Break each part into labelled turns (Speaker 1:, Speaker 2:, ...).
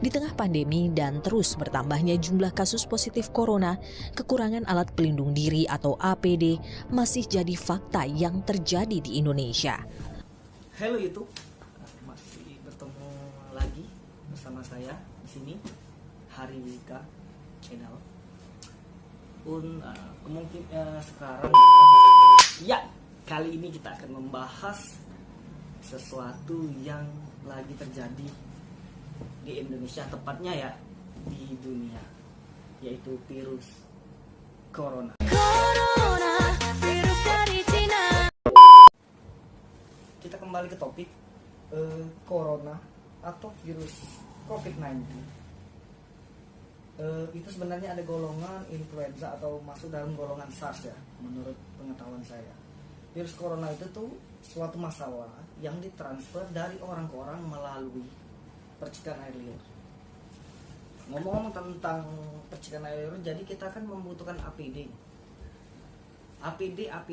Speaker 1: Di tengah pandemi dan terus bertambahnya jumlah kasus positif corona, kekurangan alat pelindung diri atau APD masih jadi fakta yang terjadi di Indonesia.
Speaker 2: Halo YouTube, masih bertemu lagi bersama saya di sini Hari Wika Channel. Mungkin sekarang ya kali ini kita akan membahas sesuatu yang lagi terjadi di Indonesia, tepatnya ya di dunia, yaitu virus corona. Virus dari Cina. Kita kembali ke topik corona atau virus COVID-19. Itu sebenarnya ada golongan influenza atau masuk dalam golongan SARS ya, menurut pengetahuan saya. Virus corona itu tuh suatu masalah yang ditransfer dari orang ke orang melalui percikan air liur. Ngomong-ngomong tentang percikan air liur, jadi kita kan membutuhkan APD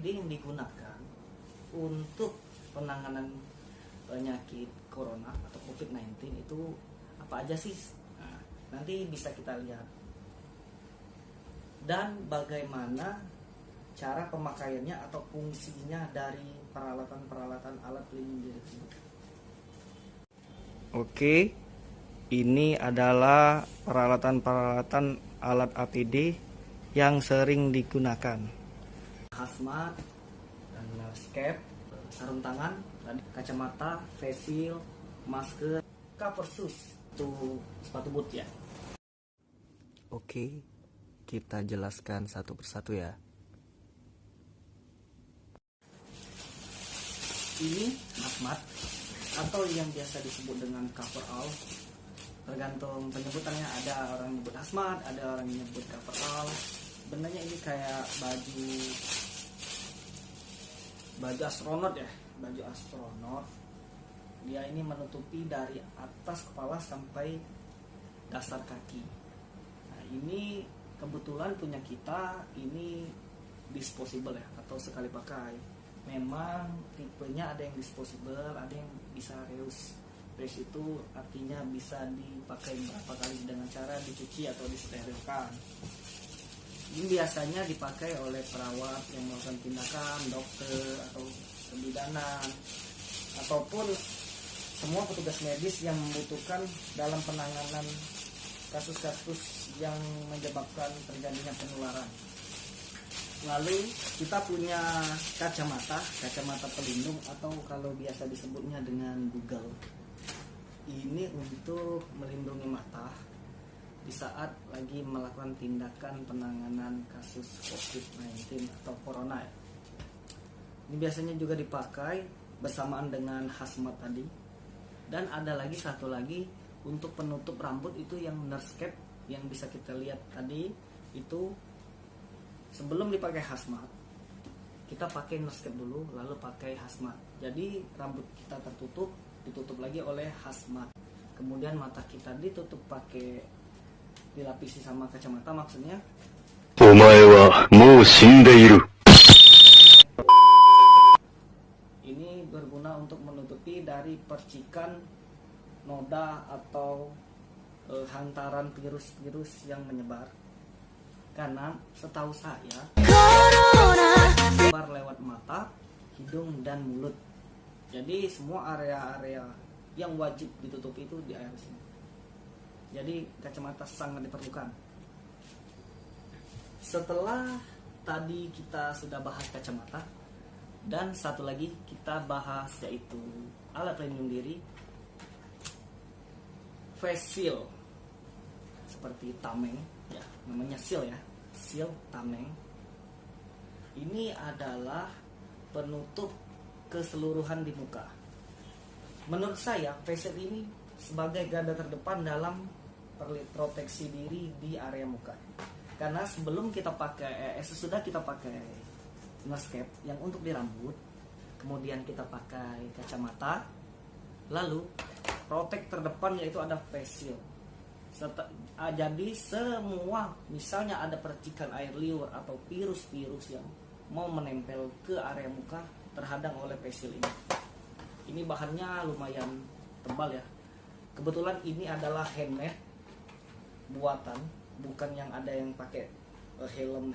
Speaker 2: yang digunakan untuk penanganan penyakit corona atau COVID-19 itu apa aja sih? Nah, nanti bisa kita lihat. Dan bagaimana cara pemakaiannya atau fungsinya dari peralatan alat pelindung diri tersebut. Oke, ini adalah peralatan alat APD yang sering digunakan. Hazmat, dan nurse sarung tangan, kacamata, face shield, masker, cover shoes, itu sepatu boot ya. Oke, kita jelaskan satu persatu ya. Ini hazmat atau yang biasa disebut dengan coverall, tergantung penyebutannya. Ada orang nyebut hazmat, ada orang nyebut coverall. Sebenarnya ini kayak baju astronot ya, baju astronot. Dia ini menutupi dari atas kepala sampai dasar kaki. Nah, ini kebetulan punya kita ini disposable ya, atau sekali pakai. Memang tipenya ada yang disposable, ada yang bisa reuse. Reuse itu artinya bisa dipakai berapa kali dengan cara dicuci atau disterilkan. Ini biasanya dipakai oleh perawat yang melakukan tindakan, dokter atau kebidanan, ataupun semua petugas medis yang membutuhkan dalam penanganan kasus-kasus yang menyebabkan terjadinya penularan. Lalu kita punya kacamata pelindung atau kalau biasa disebutnya dengan Google. Ini untuk melindungi mata di saat lagi melakukan tindakan penanganan kasus COVID-19 atau corona. Ini biasanya juga dipakai bersamaan dengan hazmat tadi. Dan ada lagi satu lagi untuk penutup rambut, itu yang nurse cap yang bisa kita lihat tadi itu. Sebelum dipakai hazmat, kita pakai nurse cap dulu, lalu pakai hazmat. Jadi rambut kita tertutup, ditutup lagi oleh hazmat. Kemudian mata kita ditutup pakai, dilapisi sama kacamata maksudnya. Omae wa mou shindeiru. Ini berguna untuk menutupi dari percikan noda atau hantaran virus-virus yang menyebar. Karena setahu saya menyebar lewat mata, hidung, dan mulut. Jadi semua area-area yang wajib ditutup itu di area sini. Jadi kacamata sangat diperlukan. Setelah tadi kita sudah bahas kacamata, dan satu lagi kita bahas yaitu alat pelindung diri, face shield seperti tameng ya, namanya shield ya, shield tameng. Ini adalah penutup keseluruhan di muka. Menurut saya face shield ini sebagai garda terdepan dalam proteksi diri di area muka. Karena sebelum kita pakai sesudah kita pakai nose cap yang untuk di rambut, kemudian kita pakai kacamata, lalu protek terdepan yaitu ada face shield. Jadi semua, misalnya ada percikan air liur atau virus-virus yang mau menempel ke area muka terhadang oleh face shield ini. Ini bahannya lumayan tebal ya. Kebetulan ini adalah handmade buatan, bukan yang ada yang pakai helm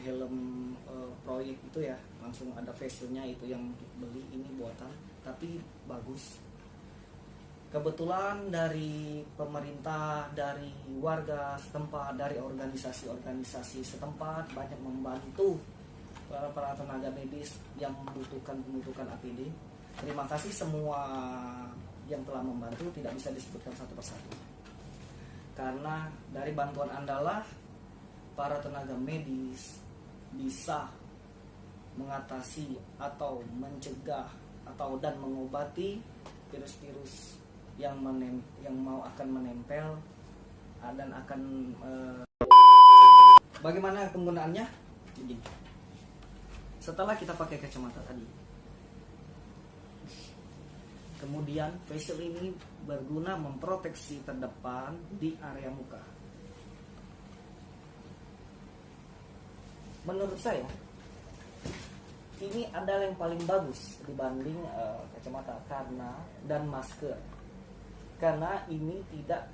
Speaker 2: proyek itu ya, langsung ada fashionnya, itu yang beli. Ini buatan tapi bagus. Kebetulan dari pemerintah, dari warga setempat, dari organisasi-organisasi setempat banyak membantu para tenaga medis yang membutuhkan APD. Terima kasih semua yang telah membantu, tidak bisa disebutkan satu persatu. Karena dari bantuan Anda lah para tenaga medis bisa mengatasi atau mencegah dan mengobati virus-virus yang akan menempel dan akan bagaimana penggunaannya? Begini. Setelah kita pakai kacamata tadi, kemudian face shield ini berguna memproteksi terdepan di area muka. Menurut saya ini adalah yang paling bagus dibanding kacamata dan masker, karena ini tidak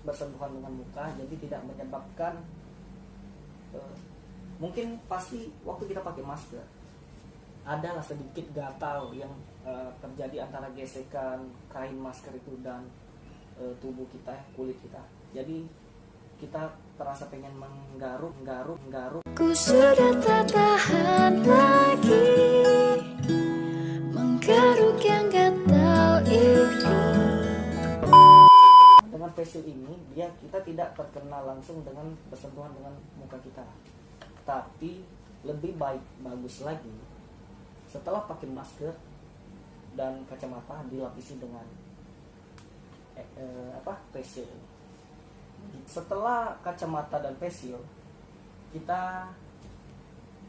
Speaker 2: bersentuhan dengan muka, jadi tidak menyebabkan mungkin pasti waktu kita pakai masker adalah sedikit gatal yang terjadi antara gesekan kain masker itu dan tubuh kita, kulit kita. Jadi kita terasa pengen menggaruk.
Speaker 3: Ku sudah tak tahan lagi menggaruk yang gatal ini.
Speaker 2: Dengan face shield ini kita tidak terkena langsung dengan bersentuhan dengan muka kita, tapi lebih bagus lagi setelah pakai masker dan kacamata dilapisi dengan face shield. Setelah kacamata dan face shield, kita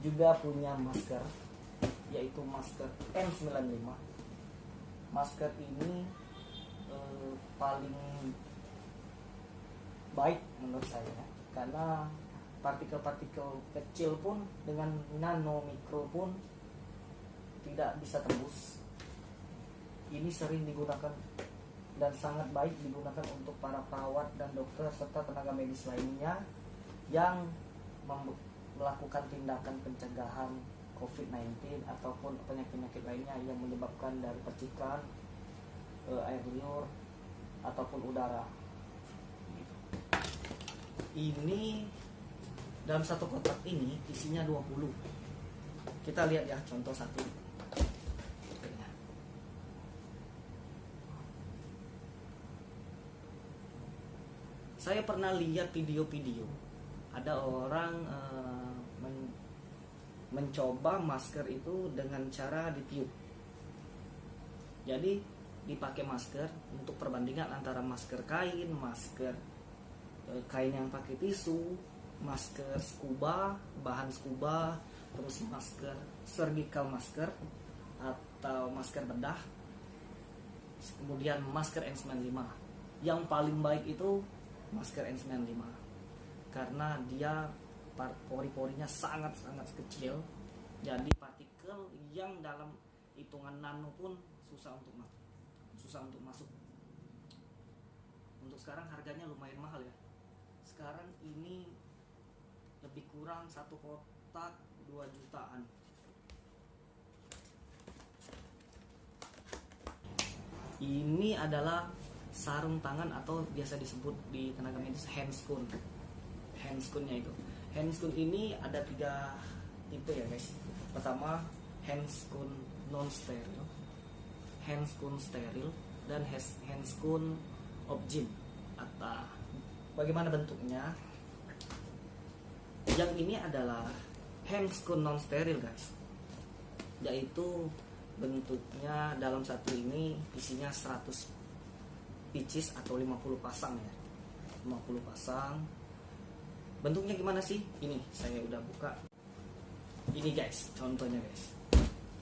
Speaker 2: juga punya masker, yaitu masker N95. Masker ini paling baik menurut saya, karena partikel-partikel kecil pun dengan nano mikro pun tidak bisa tembus. Ini sering digunakan dan sangat baik digunakan untuk para perawat dan dokter serta tenaga medis lainnya yang melakukan tindakan pencegahan COVID-19 ataupun penyakit-penyakit lainnya yang menyebabkan dari percikan, air liur ataupun udara. Ini dalam satu kotak ini isinya 20. Kita lihat ya contoh satu. Saya pernah lihat video-video ada orang mencoba masker itu dengan cara ditiup. Jadi dipakai masker untuk perbandingan antara masker kain, masker kain yang pakai tisu, masker scuba, bahan scuba, terus masker surgical masker atau masker bedah, kemudian masker N95. Yang paling baik itu masker N95 karena dia pori-porinya sangat-sangat kecil, jadi partikel yang dalam hitungan nano pun susah untuk masuk. Untuk sekarang harganya lumayan mahal ya. Sekarang ini lebih kurang satu kotak 2 jutaan. Ini adalah sarung tangan atau biasa disebut di tenaga medis handscoon. Handscoonnya itu. Handscoon ini ada 3 tipe ya guys. Pertama handscoon non steril, handscoon steril, dan handscoon objin. Atau bagaimana bentuknya? Yang ini adalah handscoon non steril guys. Yaitu bentuknya dalam satu ini isinya 100 pieces atau 50 pasang ya. 50 pasang. Bentuknya gimana sih? Ini saya udah buka. Ini guys, contohnya guys.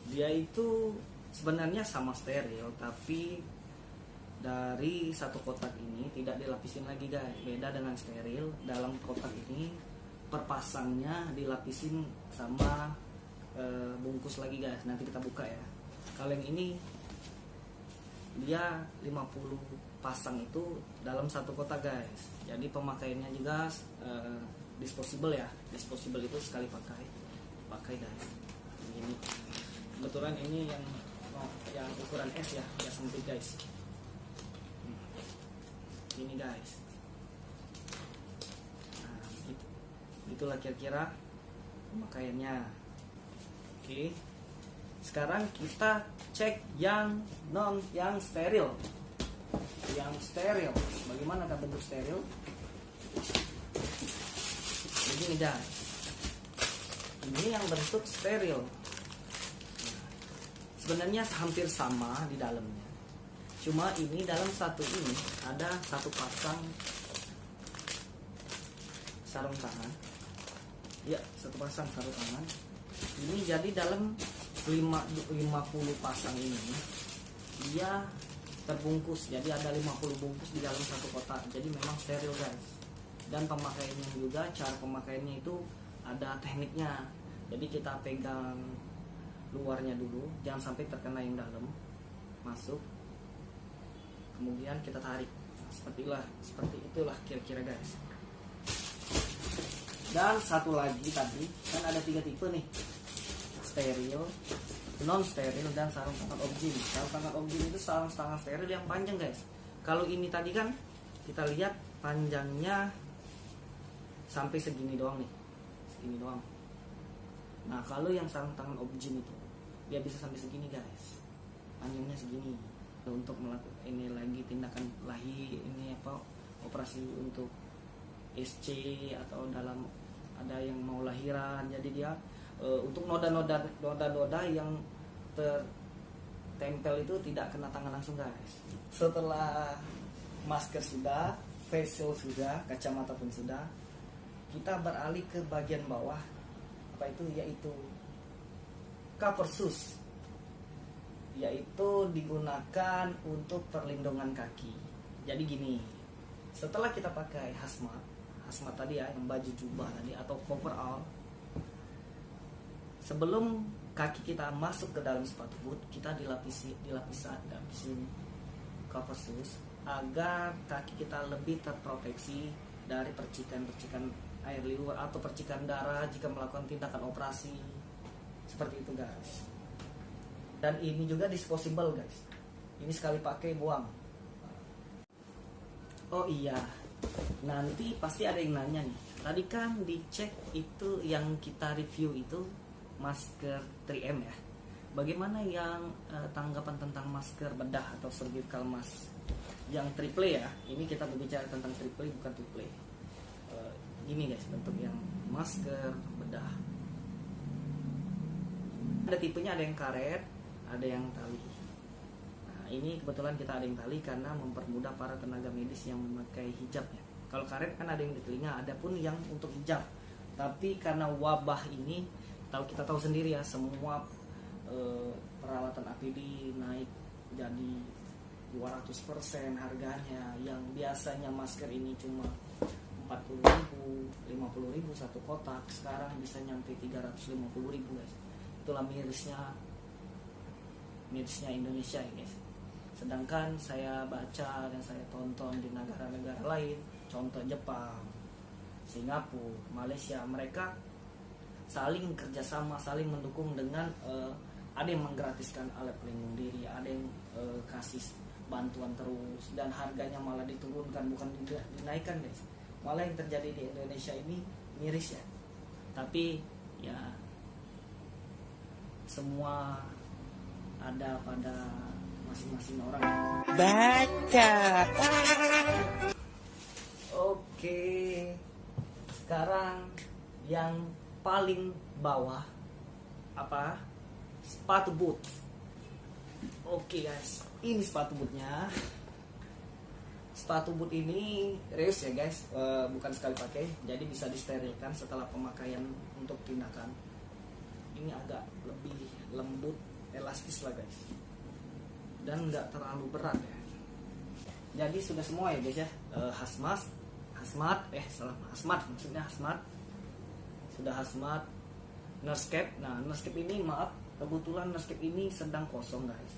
Speaker 2: Dia itu sebenarnya sama steril, tapi dari satu kotak ini tidak dilapisin lagi guys. Beda dengan steril, dalam kotak ini per pasangnya dilapisin sama bungkus lagi guys. Nanti kita buka ya. Kalau yang ini dia 50 pasang itu dalam satu kotak guys. Jadi pemakaiannya juga disposable ya. Disposable itu sekali pakai guys. Ini kebetulan ini yang ukuran S ya, ya sempit guys. Ini guys. Nah, itulah kira-kira pemakaiannya. Oke. Sekarang kita cek yang steril. Yang steril. Bagaimana bentuk steril? Begini guys. Ini yang bentuk steril. Sebenarnya hampir sama di dalamnya. Cuma ini dalam satu ini ada satu pasang sarung tangan. Ya, satu pasang sarung tangan. Ini jadi dalam 50 pasang ini dia terbungkus. Jadi ada 50 bungkus di dalam satu kotak. Jadi memang steril guys. Dan pemakaiannya juga, cara pemakaiannya itu ada tekniknya. Jadi kita pegang luarnya dulu, jangan sampai terkena yang dalam masuk. Kemudian kita tarik. Nah, seperti itulah kira-kira guys. Dan satu lagi tadi kan ada 3 tipe nih, steril, non steril, dan sarung tangan objin. Sarung tangan objin itu sarung tangan steril yang panjang guys. Kalau ini tadi kan kita lihat panjangnya sampai segini doang nih, segini doang. Nah kalau yang sarung tangan objin itu dia bisa sampai segini guys, panjangnya segini. Untuk melakukan ini lagi tindakan ini operasi untuk SC atau dalam ada yang mau lahiran, jadi dia untuk noda-noda yang tertempel itu tidak kena tangan langsung guys. Setelah masker sudah, face shield sudah, kacamata pun sudah, kita beralih ke bagian bawah, yaitu cover shoes, yaitu digunakan untuk perlindungan kaki. Jadi gini, setelah kita pakai hazmat tadi ya, yang baju jubah tadi atau coverall, sebelum kaki kita masuk ke dalam sepatu boot, kita dilapisin cover shoes agar kaki kita lebih terproteksi dari percikan-percikan air liur atau percikan darah jika melakukan tindakan operasi. Seperti itu guys. Dan ini juga disposable guys. Ini sekali pakai buang. Oh iya, nanti pasti ada yang nanya nih. Tadi kan dicek itu yang kita review itu masker 3M ya. Bagaimana yang tanggapan tentang masker bedah atau surgical mask yang triple ya? Ini kita berbicara tentang triple, bukan triple. Ini guys bentuk yang masker bedah. Ada tipenya, ada yang karet, ada yang tali. Nah, ini kebetulan kita ada yang tali karena mempermudah para tenaga medis yang memakai hijab ya. Kalau karet kan ada yang di telinga, ada pun yang untuk hijab. Tapi karena wabah ini, kita tahu sendiri ya, semua peralatan APD naik jadi 200% harganya. Yang biasanya masker ini cuma 40.000, 50.000 satu kotak, sekarang bisa nyampe 350.000 guys. Itulah mirisnya Indonesia ya guys. Sedangkan saya baca dan saya tonton di negara-negara lain, contoh Jepang, Singapura, Malaysia, mereka saling kerjasama, saling mendukung dengan ada yang menggratiskan alat pelindung diri, ada yang kasih bantuan terus, dan harganya malah diturunkan, bukan dinaikkan guys. Malah yang terjadi di Indonesia ini miris ya. Tapi ya semua ada pada masing-masing orang.
Speaker 4: Baca.
Speaker 2: Oke, sekarang yang paling bawah apa? Sepatu boot. Oke guys, ini sepatu bootnya. Sepatu boot ini reus ya guys, bukan sekali pakai, jadi bisa disterilkan setelah pemakaian untuk tindakan. Ini agak lebih lembut, elastis lah guys, dan nggak terlalu berat ya. Jadi sudah semua ya guys ya, hazmat sudah hazmat, nurse cap. Nah nurse cap ini maaf, kebetulan nurse cap ini sedang kosong guys.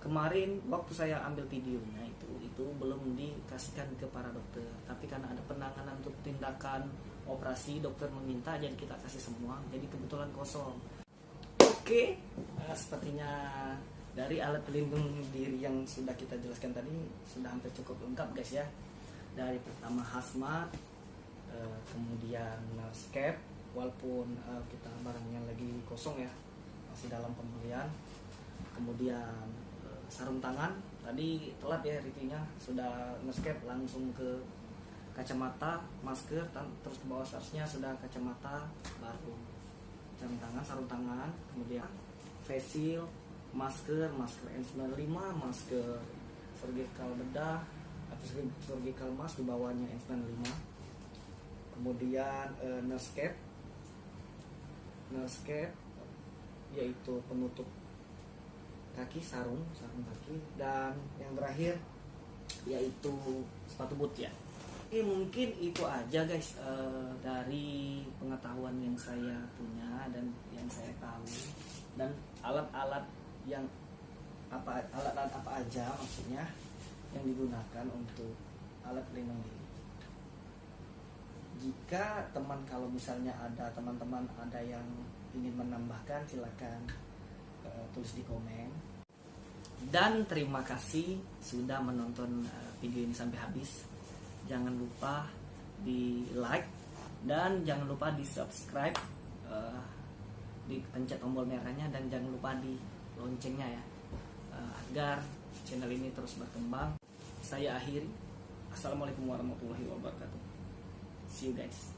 Speaker 2: Kemarin waktu saya ambil videonya itu itu belum dikasihkan ke para dokter, tapi karena ada penanganan untuk tindakan operasi, dokter meminta, jadi kita kasih semua, jadi kebetulan kosong. Oke, sepertinya dari alat pelindung diri yang sudah kita jelaskan tadi sudah hampir cukup lengkap guys ya. Dari pertama hazmat, kemudian nurse cap, walaupun kita barangnya lagi kosong ya, masih dalam pembelian. Kemudian sarung tangan, tadi telat ya reviewnya, sudah nurse cap langsung ke kacamata, masker, terus ke bawah seharusnya sudah kacamata, baru sarung tangan, kemudian face shield, masker N95, masker surgical bedah atau surgical mask di bawahnya N95, kemudian nurse cap yaitu penutup kaki, sarung kaki, dan yang terakhir yaitu sepatu boot ya. Oke, mungkin itu aja guys dari pengetahuan yang saya punya dan yang saya tahu, dan alat-alat apa aja maksudnya yang digunakan untuk alat pelindung diri. Jika kalau misalnya ada teman-teman ada yang ingin menambahkan, silakan tulis di komen. Dan terima kasih sudah menonton video ini sampai habis. Jangan lupa di like dan jangan lupa di subscribe, dipencet tombol merahnya, dan jangan lupa di loncengnya ya, agar channel ini terus berkembang. Saya akhiri. Assalamualaikum warahmatullahi wabarakatuh. See you guys.